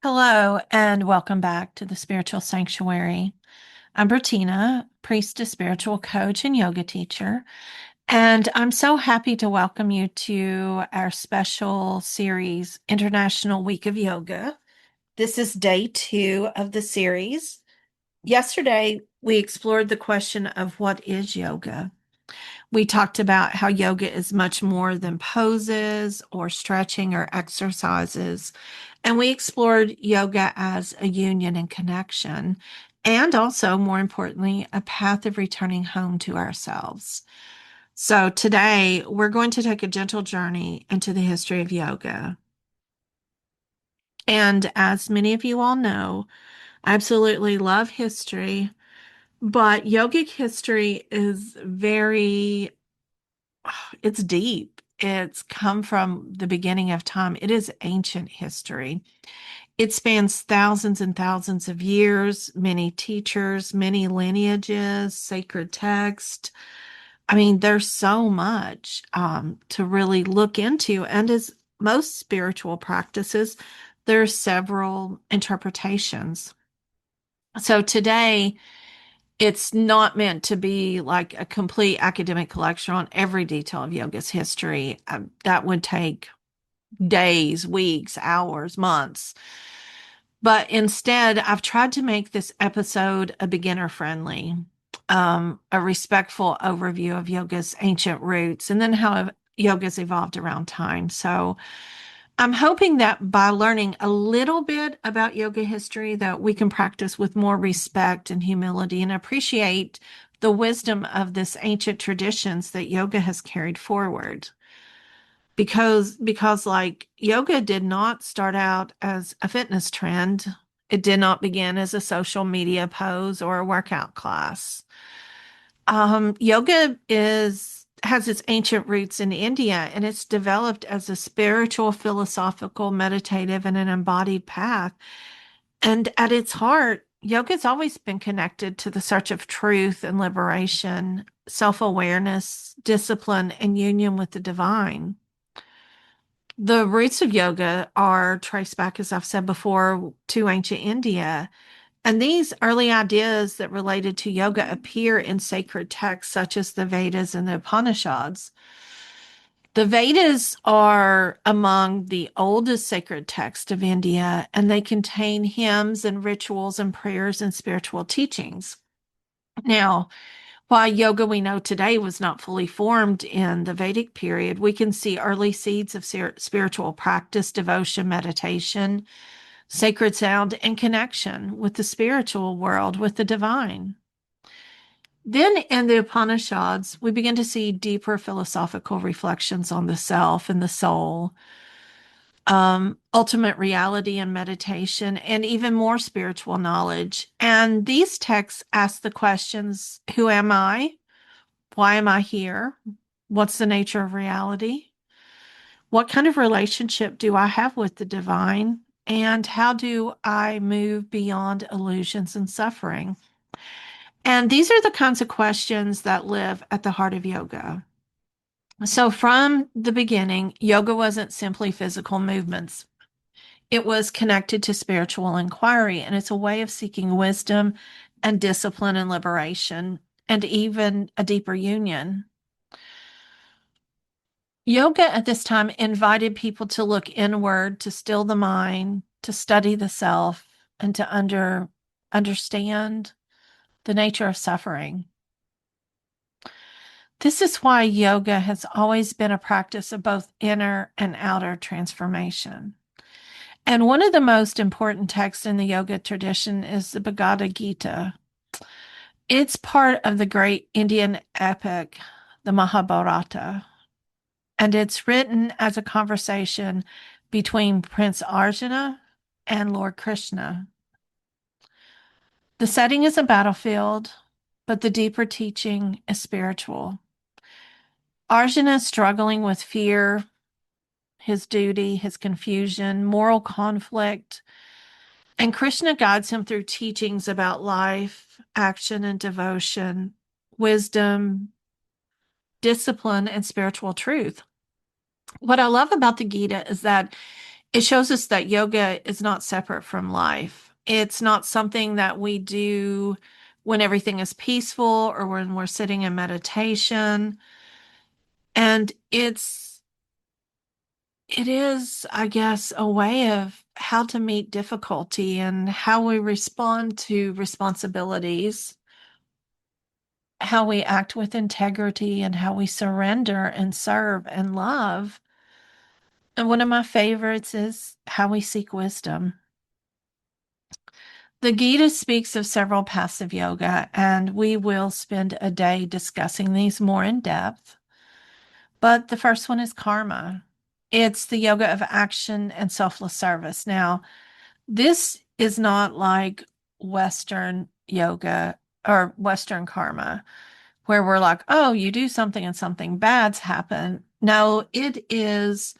Hello, and welcome back to the Spiritual Sanctuary. I'm Bertina, priestess, spiritual coach, and yoga teacher, and I'm so happy to welcome you to our special series, International Week of Yoga. This is day 2 of the series. Yesterday, we explored the question of what is yoga. We talked about how yoga is much more than poses or stretching or exercises. And we explored yoga as a union and connection, and also, more importantly, a path of returning home to ourselves. So today, we're going to take a gentle journey into the history of yoga. And as many of you all know, I absolutely love history, but yogic history is it's deep. It's come from the beginning of time. It is ancient history. It spans thousands and thousands of years, many teachers, many lineages, sacred text. I mean, there's so much to really look into. And as most spiritual practices, there's several interpretations. So today, it's not meant to be like a complete academic collection on every detail of yoga's history. That would take days, weeks, hours, months. But instead, I've tried to make this episode a beginner friendly, a respectful overview of yoga's ancient roots and then how yoga's evolved around time. So I'm hoping that by learning a little bit about yoga history that we can practice with more respect and humility and appreciate the wisdom of this ancient traditions that yoga has carried forward. Because like yoga did not start out as a fitness trend. It did not begin as a social media pose or a workout class. Yoga is has its ancient roots in India, and it's developed as a spiritual, philosophical, meditative, and an embodied path. And at its heart, yoga has always been connected to the search of truth and liberation, self-awareness, discipline, and union with the divine. The roots of yoga are traced back, as I've said before, to ancient India. And these early ideas that related to yoga appear in sacred texts such as the Vedas and the Upanishads. The Vedas are among the oldest sacred texts of India, and they contain hymns and rituals and prayers and spiritual teachings. Now, while yoga we know today was not fully formed in the Vedic period, we can see early seeds of spiritual practice, devotion, meditation, sacred sound, and connection with the spiritual world, with the divine. Then in the Upanishads, we begin to see deeper philosophical reflections on the self and the soul, ultimate reality and meditation, and even more spiritual knowledge. And these texts ask the questions: who am I? Why am I here? What's the nature of reality? What kind of relationship do I have with the divine? And how do I move beyond illusions and suffering? And these are the kinds of questions that live at the heart of yoga. So, from the beginning, yoga wasn't simply physical movements, it was connected to spiritual inquiry, and it's a way of seeking wisdom and discipline and liberation, and even a deeper union. Yoga at this time invited people to look inward, to still the mind, to study the self, and to understand the nature of suffering. This is why yoga has always been a practice of both inner and outer transformation. And one of the most important texts in the yoga tradition is the Bhagavad Gita. It's part of the great Indian epic, the Mahabharata, and it's written as a conversation between Prince Arjuna and Lord Krishna. The setting is a battlefield, but the deeper teaching is spiritual. Arjuna is struggling with fear, his duty, his confusion, moral conflict, and Krishna guides him through teachings about life, action, and devotion, wisdom, discipline, and spiritual truth. What I love about the Gita is that It shows us that yoga is not separate from life. It's not something that we do when everything is peaceful or when we're sitting in meditation. And it is, I guess, a way of how to meet difficulty and how we respond to responsibilities, how we act with integrity, and how we surrender and serve and love. And one of my favorites is how we seek wisdom. The Gita speaks of several paths of yoga, and we will spend a day discussing these more in depth. But the first one is karma. It's the yoga of action and selfless service. Now, this is not like Western yoga or Western karma, where we're like, oh, you do something and something bad's happen. No, it is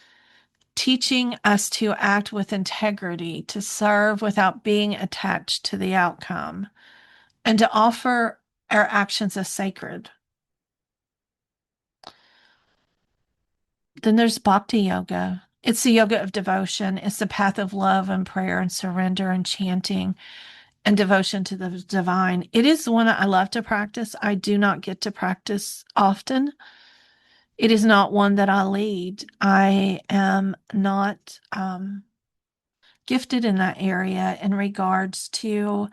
teaching us to act with integrity, to serve without being attached to the outcome, and to offer our actions as sacred. Then there's bhakti yoga. It's the yoga of devotion. It's the path of love and prayer and surrender and chanting and devotion to the divine. It is one I love to practice. I do not get to practice often. It is not one that I lead. I am not gifted in that area in regards to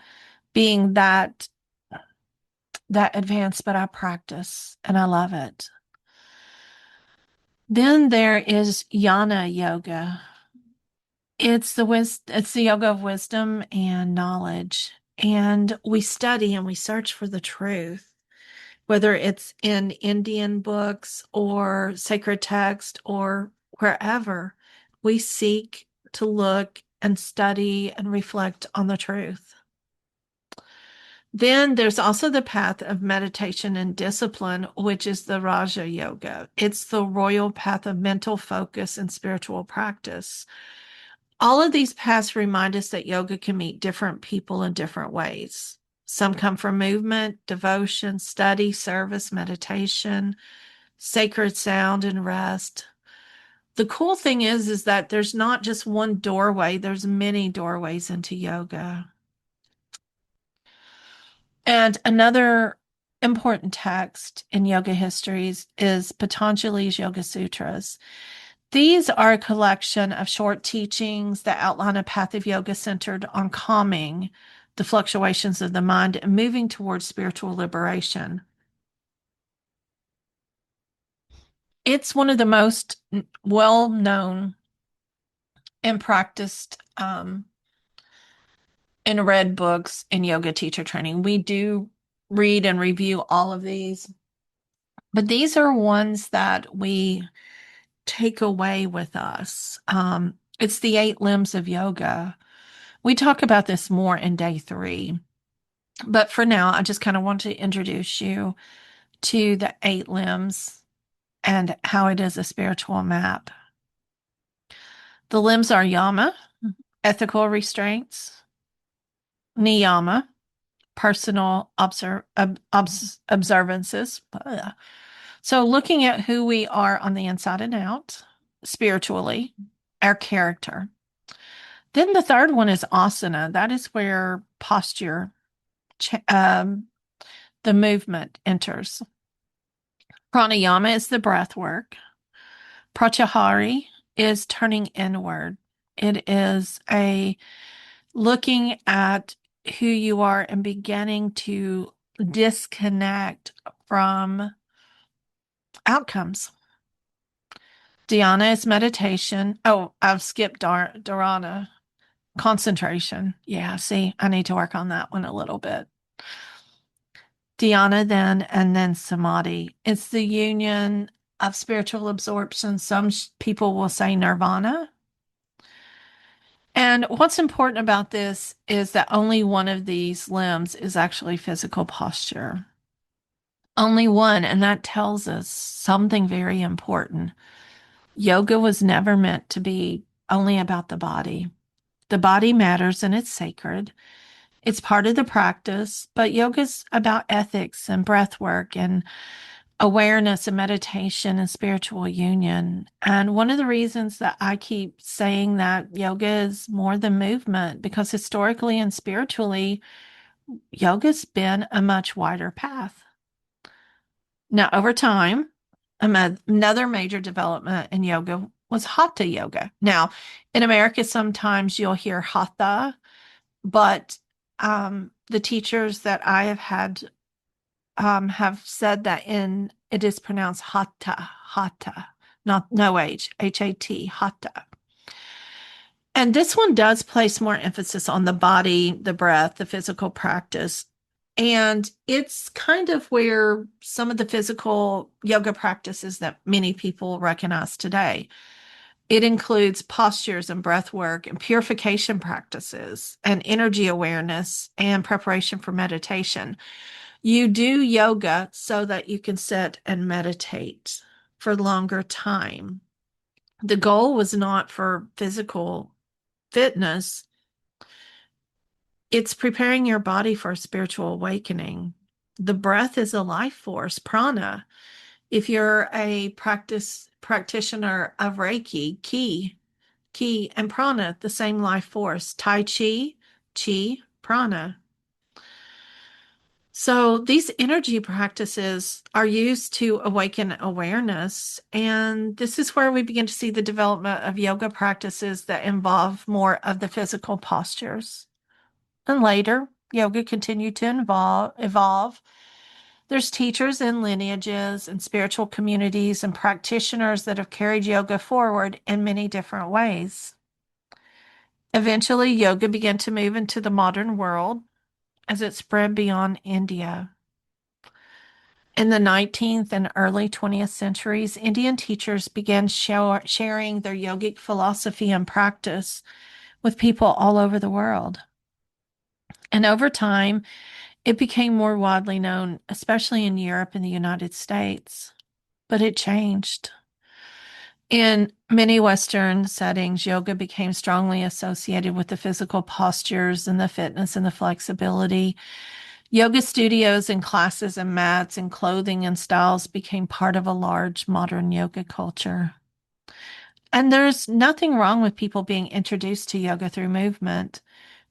being that advanced, but I practice and I love it. Then there is jnana yoga. It's the yoga of wisdom and knowledge. And we study and we search for the truth, whether it's in Indian books or sacred text or wherever. We seek to look and study and reflect on the truth. Then there's also the path of meditation and discipline, which is the Raja Yoga. It's the royal path of mental focus and spiritual practice. All of these paths remind us that yoga can meet different people in different ways. Some come from movement, devotion, study, service, meditation, sacred sound, and rest. The cool thing is that there's not just one doorway, there's many doorways into yoga. And another important text in yoga histories is Patanjali's Yoga Sutras. These are a collection of short teachings that outline a path of yoga centered on calming the fluctuations of the mind and moving towards spiritual liberation. It's one of the most well-known and practiced and read books in yoga teacher training. We do read and review all of these, but these are ones that we take away with us. It's the 8 limbs of yoga. We talk about this more in day 3, but for now, I just kind of want to introduce you to the 8 limbs and how it is a spiritual map. The limbs are yama, ethical restraints, niyama, personal observances. So looking at who we are on the inside and out, spiritually, our character. Then the third one is asana. That is where posture, the movement enters. Pranayama is the breath work. Pratyahari is turning inward. It is a looking at who you are and beginning to disconnect from outcomes. Dhyana is meditation. Oh, I've skipped dharana. Concentration. Yeah, see, I need to work on that one a little bit. Dhyana then, and then samadhi. It's the union of spiritual absorption. Some people will say nirvana. And what's important about this is that only one of these limbs is actually physical posture. Only one, and that tells us something very important. Yoga was never meant to be only about the body. The body matters and it's sacred. It's part of the practice, but yoga's about ethics and breath work and awareness and meditation and spiritual union. And one of the reasons that I keep saying that yoga is more than movement, because historically and spiritually, yoga's been a much wider path. Now, over time, another major development in yoga was Hatha Yoga. Now, in America, sometimes you'll hear Hatha, but the teachers that I have had have said that it is pronounced Hatha, Hatha, not no H, H-A-T, Hatha. And this one does place more emphasis on the body, the breath, the physical practice. And it's kind of where some of the physical yoga practices that many people recognize today. It includes postures and breath work and purification practices and energy awareness and preparation for meditation. You do yoga so that you can sit and meditate for longer time. The goal was not for physical fitness. It's preparing your body for a spiritual awakening. The breath is a life force, prana. If you're a practitioner of Reiki, ki and prana, the same life force. Tai chi, prana. So these energy practices are used to awaken awareness. And this is where we begin to see the development of yoga practices that involve more of the physical postures. And later, yoga continued to evolve. There's teachers and lineages and spiritual communities and practitioners that have carried yoga forward in many different ways. Eventually, yoga began to move into the modern world as it spread beyond India. In the 19th and early 20th centuries, Indian teachers began sharing their yogic philosophy and practice with people all over the world. And over time, it became more widely known, especially in Europe and the United States. But it changed. In many Western settings, yoga became strongly associated with the physical postures and the fitness and the flexibility. Yoga studios and classes and mats and clothing and styles became part of a large modern yoga culture. And there's nothing wrong with people being introduced to yoga through movement.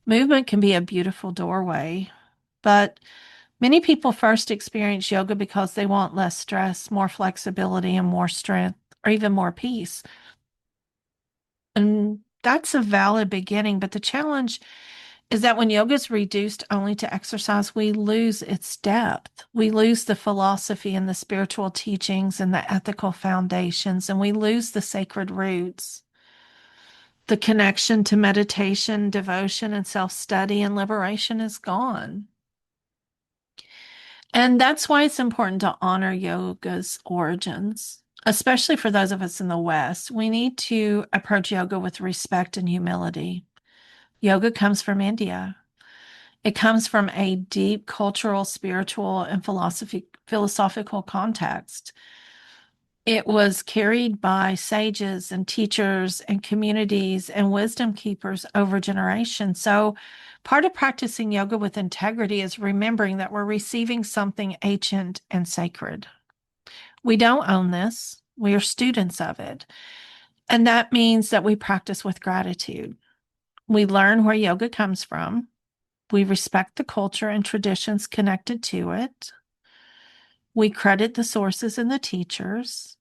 Movement can be a beautiful doorway, but many people first experience yoga because they want less stress, more flexibility, and more strength, or even more peace. And that's a valid beginning, but the challenge is that when yoga is reduced only to exercise, we lose its depth. We lose the philosophy and the spiritual teachings and the ethical foundations, and we lose the sacred roots. The connection to meditation, devotion, and self-study and liberation is gone. And that's why it's important to honor yoga's origins, especially for those of us in the West. We need to approach yoga with respect and humility. Yoga comes from India. It comes from a deep cultural, spiritual, and philosophical context. It was carried by sages and teachers and communities and wisdom keepers over generations. So, part of practicing yoga with integrity is remembering that we're receiving something ancient and sacred. We don't own this, we are students of it. And that means that we practice with gratitude. We learn where yoga comes from. We respect the culture and traditions connected to it. We credit the sources and the teachers.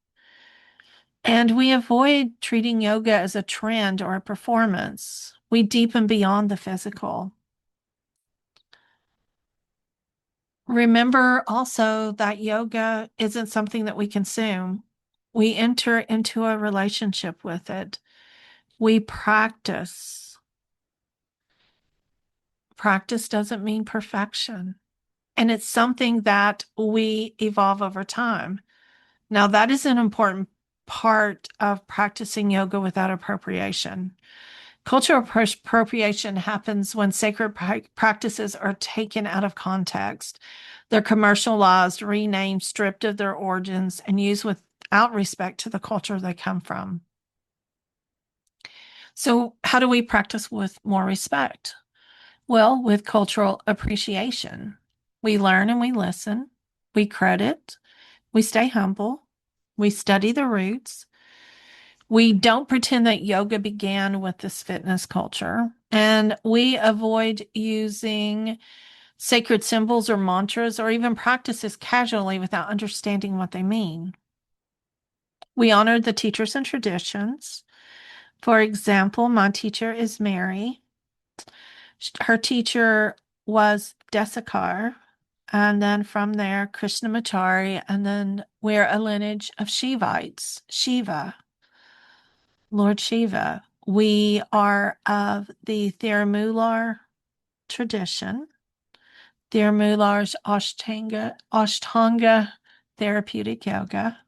And we avoid treating yoga as a trend or a performance. We deepen beyond the physical. Remember also that yoga isn't something that we consume. We enter into a relationship with it. We practice. Practice doesn't mean perfection. And it's something that we evolve over time. Now, that is an important part of practicing yoga without appropriation. Cultural appropriation happens when sacred practices are taken out of context. They're commercialized, renamed, stripped of their origins, and used without respect to the culture they come from. So, how do we practice with more respect? Well, with cultural appreciation. We learn and we listen. We credit. We stay humble. We study the roots. We don't pretend that yoga began with this fitness culture. And we avoid using sacred symbols or mantras or even practices casually without understanding what they mean. We honor the teachers and traditions. For example, my teacher is Mary. Her teacher was Desikar, and then from there, Krishnamachari, and then we're a lineage of Shivites, Shiva, Lord Shiva. We are of the Thirumalar tradition. Thirumalar's Ashtanga therapeutic yoga.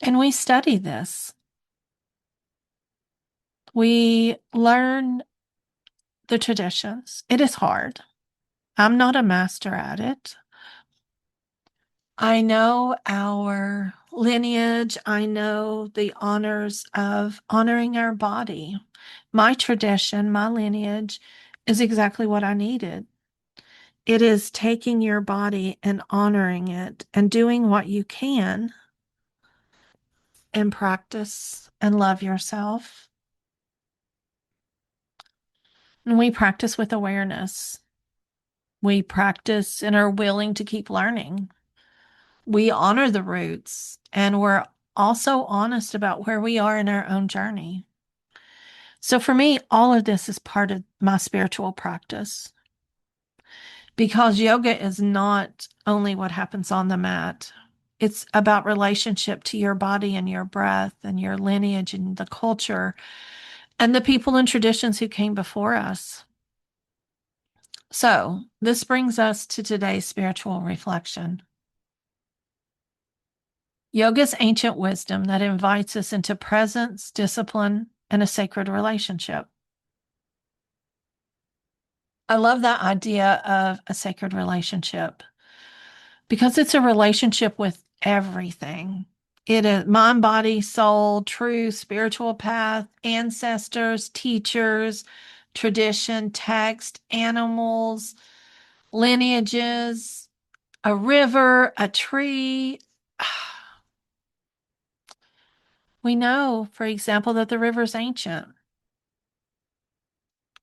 And we study this. We learn the traditions. It is hard. I'm not a master at it. I know our lineage. I know the honors of honoring our body. My tradition, my lineage is exactly what I needed. It is taking your body and honoring it and doing what you can and practice and love yourself. And we practice with awareness. We practice and are willing to keep learning. We honor the roots and we're also honest about where we are in our own journey. So for me, all of this is part of my spiritual practice because yoga is not only what happens on the mat. It's about relationship to your body and your breath and your lineage and the culture and the people and traditions who came before us. So this brings us to today's spiritual reflection. Yoga's ancient wisdom that invites us into presence, discipline, and a sacred relationship. I love that idea of a sacred relationship because it's a relationship with everything. It is mind, body, soul, true spiritual path, ancestors, teachers, tradition, text, animals, lineages, a river, a tree. We know, for example, that the river is ancient.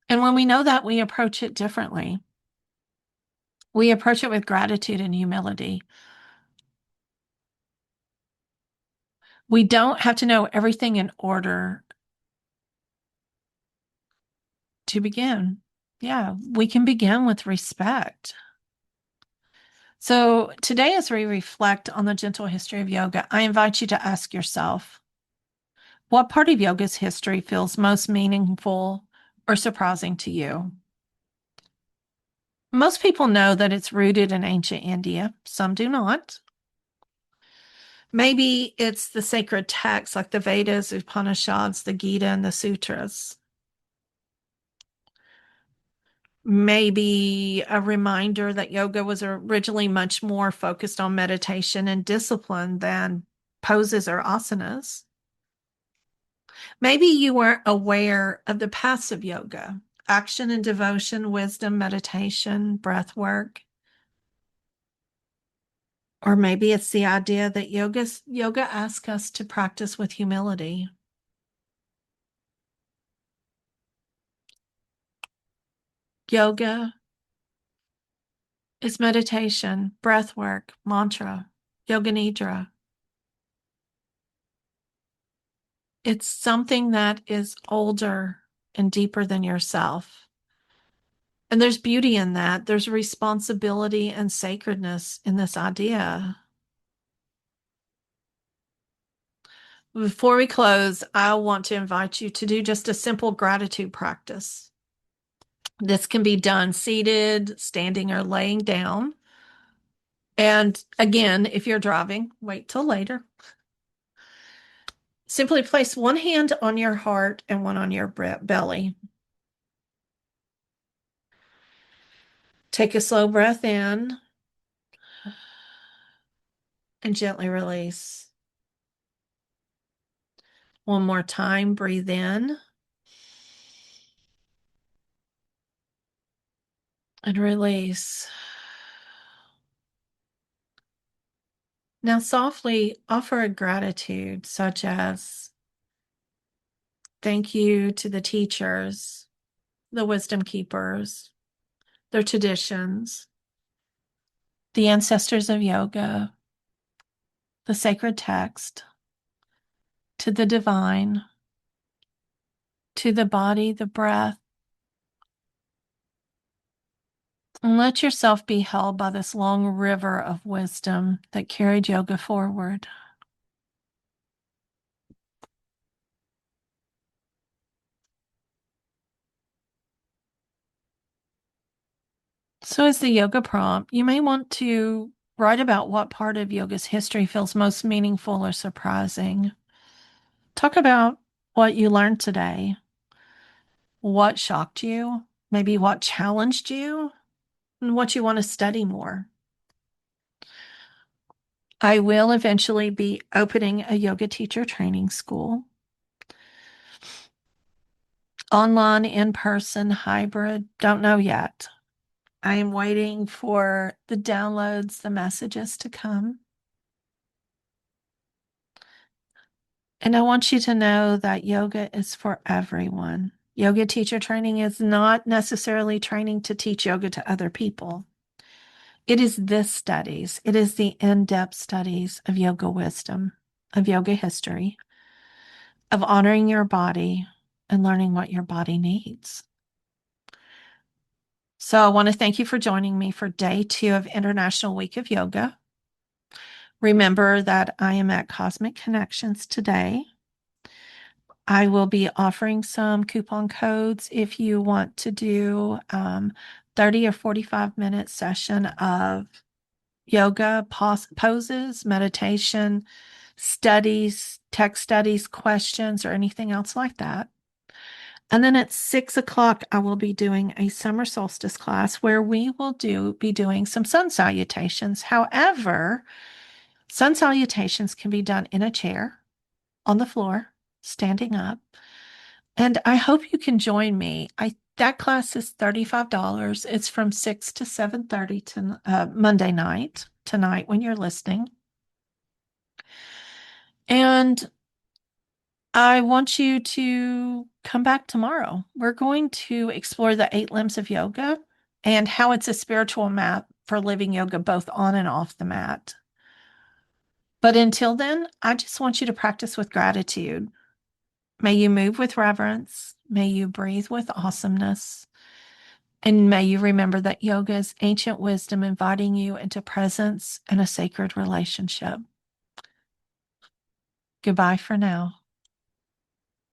And when we know that, we approach it differently. We approach it with gratitude and humility. We don't have to know everything in order to begin. Yeah, we can begin with respect. So today, as we reflect on the gentle history of yoga, I invite you to ask yourself, what part of yoga's history feels most meaningful or surprising to you? Most people know that it's rooted in ancient India. Some do not. Maybe it's the sacred texts like the Vedas, Upanishads, the Gita, and the Sutras. Maybe a reminder that yoga was originally much more focused on meditation and discipline than poses or asanas. Maybe you weren't aware of the passive yoga, action and devotion, wisdom, meditation, breath work. Or maybe it's the idea that yoga asks us to practice with humility. Yoga is meditation, breath work, mantra, yoga nidra. It's something that is older and deeper than yourself. And there's beauty in that. There's responsibility and sacredness in this idea. Before we close, I want to invite you to do just a simple gratitude practice. This can be done seated, standing, or laying down. And again, if you're driving, wait till later. Simply place one hand on your heart and one on your belly. Take a slow breath in and gently release. One more time, breathe in and release. Now, softly offer a gratitude, such as thank you to the teachers, the wisdom keepers, their traditions, the ancestors of yoga, the sacred text, to the divine, to the body, the breath, and let yourself be held by this long river of wisdom that carried yoga forward. So, as the yoga prompt, you may want to write about what part of yoga's history feels most meaningful or surprising. Talk about what you learned today, what shocked you, maybe what challenged you, and what you want to study more. I will eventually be opening a yoga teacher training school. Online, in person, hybrid, don't know yet. I am waiting for the downloads, the messages to come. And I want you to know that yoga is for everyone. Yoga teacher training is not necessarily training to teach yoga to other people. It is this studies, it is the in-depth studies of yoga wisdom, of yoga history, of honoring your body and learning what your body needs. So I want to thank you for joining me for day 2 of International Week of Yoga. Remember that I am at Cosmic Connections today. I will be offering some coupon codes if you want to do 30 or 45-minute session of yoga poses, meditation, studies, text studies, questions, or anything else like that. And then at 6 o'clock, I will be doing a summer solstice class where we will be doing some sun salutations. However, sun salutations can be done in a chair, on the floor, standing up. And I hope you can join me. That class is $35. It's from 6 to 7:30 to Monday night, tonight when you're listening. And I want you to come back tomorrow. We're going to explore the 8 limbs of yoga and how it's a spiritual map for living yoga both on and off the mat. But until then, I just want you to practice with gratitude. May you move with reverence. May you breathe with awesomeness. And may you remember that yoga is ancient wisdom inviting you into presence and a sacred relationship. Goodbye for now.